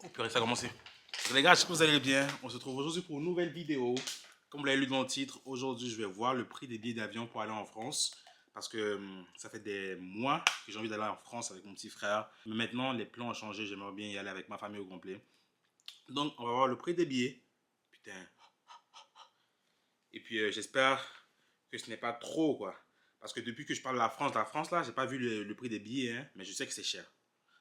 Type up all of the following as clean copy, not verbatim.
Oh purée, ça a commencé. Donc, les gars, j'espère que vous allez bien. On se retrouve aujourd'hui pour une nouvelle vidéo. Comme vous l'avez lu dans le titre, aujourd'hui je vais voir le prix des billets d'avion pour aller en France. Parce que ça fait des mois que j'ai envie d'aller en France avec mon petit frère. Mais maintenant, les plans ont changé. J'aimerais bien y aller avec ma famille au complet. Donc, on va voir le prix des billets. Putain. Et puis, j'espère que ce n'est pas trop, quoi. Parce que depuis que je parle de la France là, j'ai pas vu le prix des billets, hein, mais je sais que c'est cher.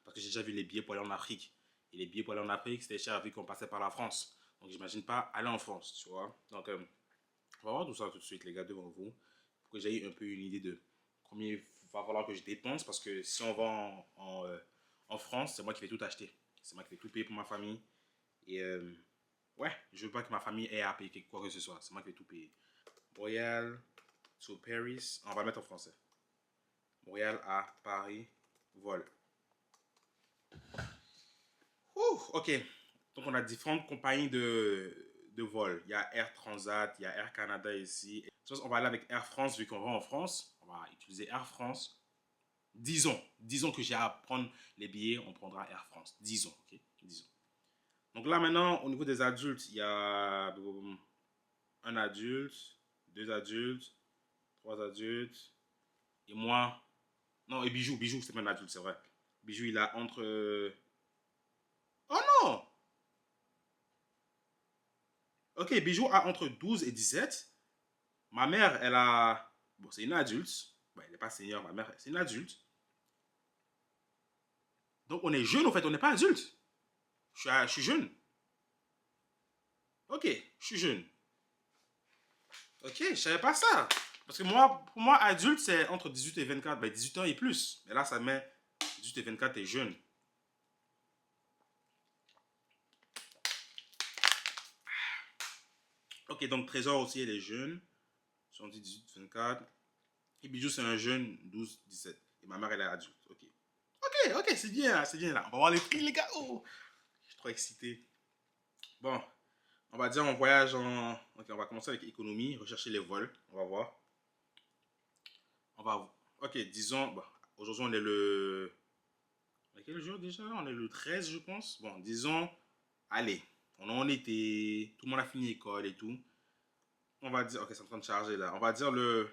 Parce que j'ai déjà vu les billets pour aller en Afrique. Et les billets pour aller en Afrique, c'était cher vu qu'on passait par la France. Donc, j'imagine pas aller en France, tu vois. Donc, on va voir tout ça tout de suite, les gars, devant vous. Pour que j'aie un peu une idée de combien il va falloir que je dépense. Parce que si on va en France, c'est moi qui vais tout acheter. C'est moi qui vais tout payer pour ma famille. Et ouais, je veux pas que ma famille ait à payer quoi que ce soit. C'est moi qui vais tout payer. Royal to Paris. On va le mettre en français. Montréal à Paris, vol. Ok. Donc, on a différentes compagnies de vol. Il y a Air Transat, il y a Air Canada ici. On va aller avec Air France vu qu'on va en France. On va utiliser Air France. Disons que j'ai à prendre les billets, on prendra Air France. Disons, ok. Disons. Donc là, maintenant, au niveau des adultes, il y a un adulte, deux adultes, trois adultes, et moi. Non, et Bijou, c'est pas un adulte, c'est vrai. Bijou, il a entre. Oh non! Ok, Bijou a entre 12 et 17. Ma mère, elle a. Bon, c'est une adulte. Bon, elle n'est pas senior, ma mère, c'est une adulte. Donc, on est jeune, en fait, on n'est pas adulte. Je suis jeune. Ok, je suis jeune. Ok, je savais pas ça. Parce que moi, pour moi, adulte, c'est entre 18 et 24. Ben, 18 ans et plus. Mais là, ça met 18 et 24, t'es jeune. Ok, donc Trésor aussi, elle est jeune. J'en dis 18, 24. Et Bijou, c'est un jeune, 12, 17. Et ma mère, elle est adulte. Ok. Ok, c'est bien, c'est bien là. On va voir les prix, les gars. Oh, je suis trop excité. Bon, on va dire on voyage en. Ok, on va commencer avec économie, rechercher les vols. On va voir. On va. Ok, disons. Bon, aujourd'hui, on est le. Quel jour déjà? On est le 13, je pense. Bon, disons. Allez, on est en été. Tout le monde a fini l'école et tout. On va dire. Ok, c'est en train de charger là. On va dire le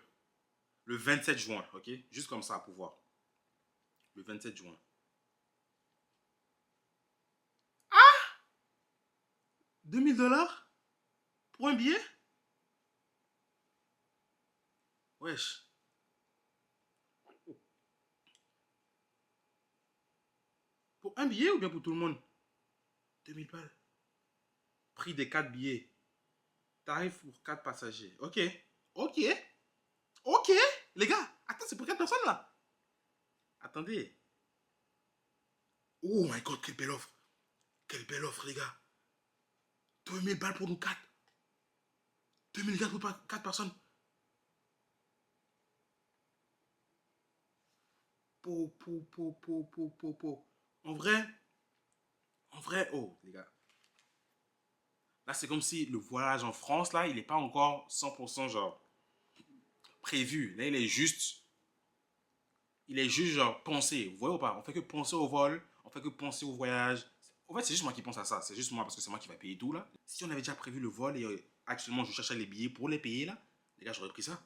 27 juin, ok? Juste comme ça pour voir. Le 27 juin. 2000 $ pour un billet? Wesh. Pour un billet ou bien pour tout le monde? 2000 balles. Prix des 4 billets. Tarif pour 4 passagers. Ok. Ok. Ok. Les gars, attends, c'est pour 4 personnes là. Attendez. Oh my god, quelle belle offre. Quelle belle offre, les gars. 2000 balles pour nous 4. 2000 gars pour 4 personnes. Po. En vrai, oh, les gars. Là, c'est comme si le voyage en France, là, il n'est pas encore 100% genre prévu. Là, il est juste genre pensé. Vous voyez ou pas? On fait que penser au vol, on fait que penser au voyage. En fait, c'est juste moi qui pense à ça. C'est juste moi parce que c'est moi qui va payer tout là. Si on avait déjà prévu le vol et actuellement je cherchais les billets pour les payer là, les gars, j'aurais pris ça.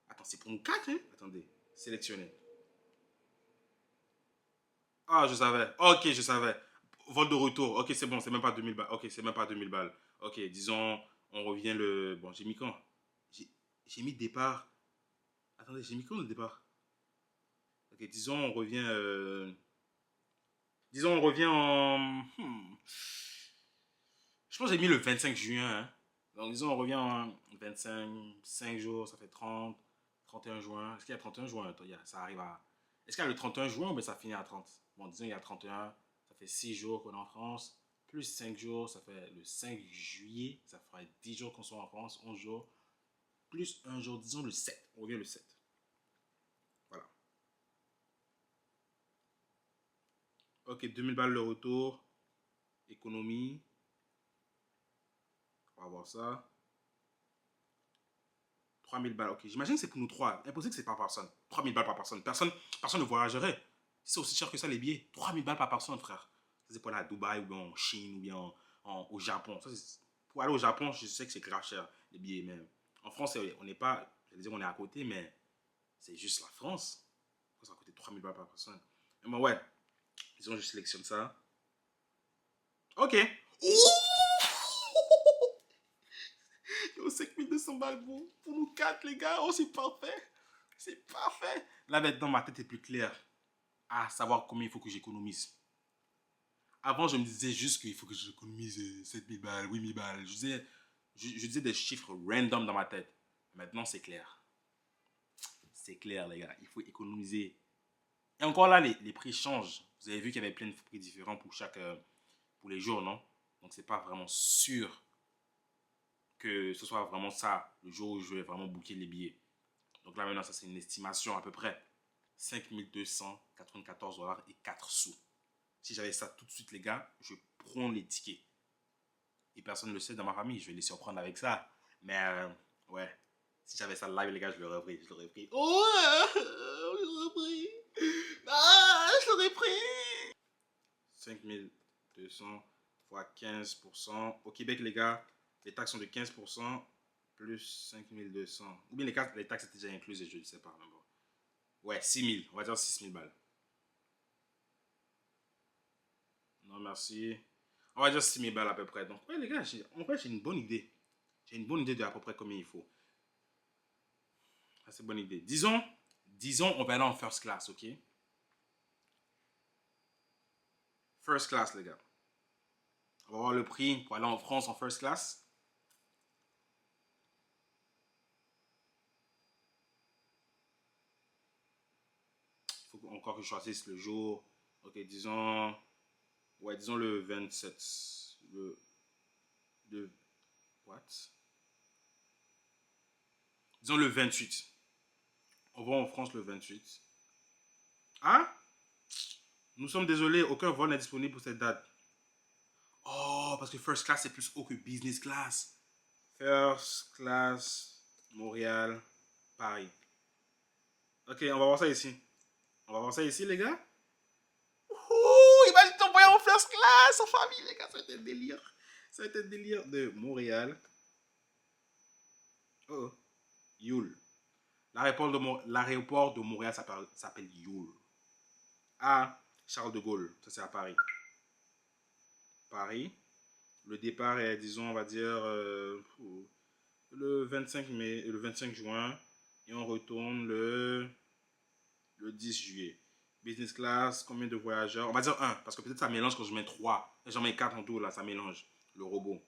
Attends, c'est pour une 4, hein? Attendez, sélectionner. Ah, je savais. Ok, je savais. Vol de retour. Ok, c'est bon, c'est même pas 2000 balles. Ok, c'est même pas 2000 balles. Ok, disons, on revient le. Bon, j'ai mis quand? J'ai mis départ. Attendez, j'ai mis quand le départ? Ok, disons, on revient. Disons, on revient en. Je pense que j'ai mis le 25 juin. Hein. Donc, disons, on revient en 25, 5 jours, ça fait 30, 31 juin. Est-ce qu'il y a 31 juin? Attends, ça arrive à. Est-ce qu'il y a le 31 juin ou bien ça finit à 30? Bon, disons, il y a 31, ça fait 6 jours qu'on est en France. Plus 5 jours, ça fait le 5 juillet. Ça fera 10 jours qu'on soit en France, 11 jours. Plus un jour, disons le 7. On revient le 7. Voilà. Ok, 2000 balles le retour. Économie. On va voir ça. 3000 balles, ok. J'imagine que c'est pour nous trois. Impossible que c'est par personne. 3000 balles par personne. Personne ne voyagerait. C'est aussi cher que ça les billets. 3000 balles par personne, frère. c'est pour aller à Dubaï ou bien en Chine ou bien au Japon. Pour aller au Japon, je sais que c'est grave cher, les billets. Mais en France, on n'est pas, je veux dire, on est à côté, mais c'est juste la France. Ça va coûter 3000 balles par personne. Mais bon, ouais, disons, je sélectionne ça. Ok. Yo, 5200 balles pour nous quatre, les gars. Oh, c'est parfait. C'est parfait. Là, maintenant, ma tête est plus claire à savoir combien il faut que j'économise. Avant, je me disais juste qu'il faut que j'économise 7000 balles, 8000 balles. Je disais des chiffres random dans ma tête. Maintenant, c'est clair. C'est clair, les gars. Il faut économiser. Et encore là, les prix changent. Vous avez vu qu'il y avait plein de prix différents pour les jours, non? Donc, c'est pas vraiment sûr que ce soit vraiment ça le jour où je vais vraiment booker les billets. Donc là, maintenant, ça, c'est une estimation à peu près 5294 dollars et 4 sous. Si j'avais ça tout de suite, les gars, je prends les tickets. Et personne ne le sait dans ma famille. Je vais les surprendre avec ça. Mais ouais, si j'avais ça live, les gars, je l'aurais pris. Je l'aurais pris. Oh, je l'aurais pris. Ah, je l'aurais pris. 5200 fois 15%. Au Québec, les gars, les taxes sont de 15% plus 5200. Ou bien les taxes étaient déjà incluses, je ne sais pas. Bon. Ouais, 6000. On va dire 6000 balles. Non, merci. On va dire 6000 balles à peu près. Donc, ouais, les gars, en vrai, j'ai une bonne idée. J'ai une bonne idée de à peu près combien il faut. C'est une bonne idée. Disons, on va aller en first class, ok? First class, les gars. On va voir le prix pour aller en France en first class. Il faut encore que je choisisse le jour. Ok, disons. Ouais, disons le 27. Le. What? Disons le 28. On va en France le 28. Ah? Nous sommes désolés, aucun vol n'est disponible pour cette date. Oh, parce que first class c'est plus haut que business class. First class, Montréal, Paris. Ok, on va voir ça ici. On va voir ça ici, les gars. Ouh, imagine ton voyage en first class, en famille, les gars. Ça va être un délire. Ça va être un délire de Montréal. Oh, Yule. L'aéroport de Montréal s'appelle Yule. À Charles de Gaulle. Ça, c'est à Paris. Paris. Le départ est, disons, on va dire, le 25 mai, le 25 juin. Et on retourne le 10 juillet. Business class, combien de voyageurs? On va dire un, parce que peut-être ça mélange quand je mets 3. J'en mets 4 en tout, là, ça mélange le robot.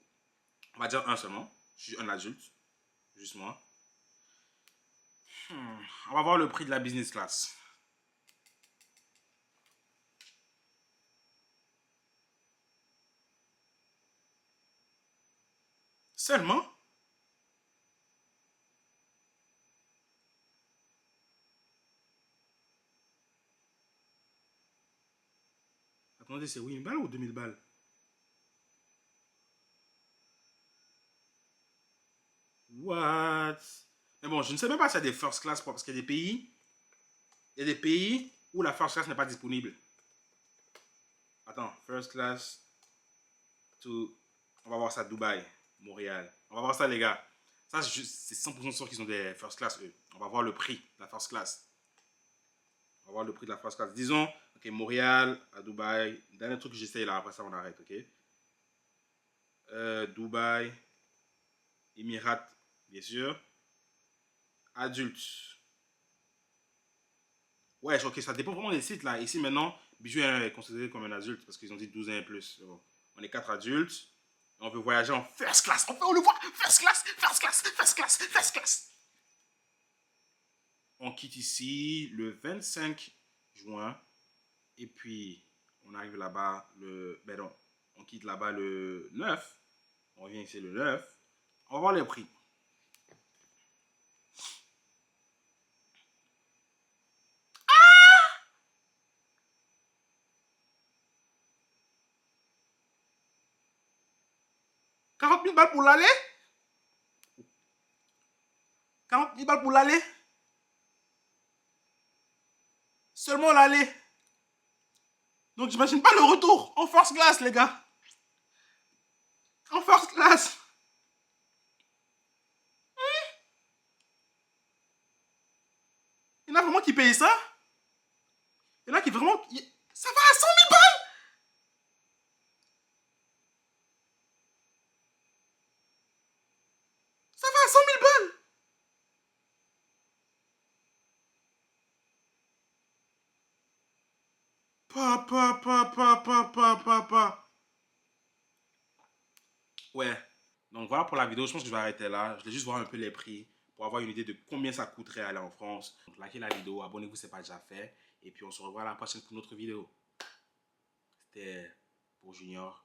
On va dire un seulement. Je suis un adulte. Juste moi. On va voir le prix de la business class. Seulement? Attendez, c'est 8000 balles ou 2000 balles? What? Mais bon, je ne sais même pas s'il y a des first class parce qu'il y a des pays. Il y a des pays où la first class n'est pas disponible. Attends, first class to. On va voir ça, Dubaï, Montréal. On va voir ça, les gars. Ça, c'est 100% sûr qu'ils ont des first class, eux. On va voir le prix de la first class. On va voir le prix de la first class. Disons, ok, Montréal à Dubaï. Dernier truc que j'essaye là, après ça, on arrête, ok? Dubaï, Émirats, bien sûr. Adulte. Ouais, ok, ça dépend vraiment des sites là. Ici maintenant, Bijou est considéré comme un adulte parce qu'ils ont dit 12 ans et plus. Bon. On est 4 adultes. On veut voyager en first class. On le voit. First class, first class, first class, first class. On quitte ici le 25 juin. Et puis, on arrive là-bas le. Ben non, on quitte là-bas le 9. On revient ici le 9. On va voir les prix. 40 000 balles pour l'aller? 40 000 balles pour l'aller? Seulement l'aller? Donc, j'imagine pas le retour en first class, les gars. En first class. Il y en a vraiment qui payent ça. Il y en a qui vraiment... Ça va à 100 000 balles. Ça va à 100 000 balles. Papa. Ouais. Donc voilà pour la vidéo. Je pense que je vais arrêter là. Je vais juste voir un peu les prix pour avoir une idée de combien ça coûterait aller en France. Donc likez la vidéo, abonnez-vous si ce n'est pas déjà fait. Et puis on se revoit à la prochaine pour une autre vidéo. C'était pour Junior.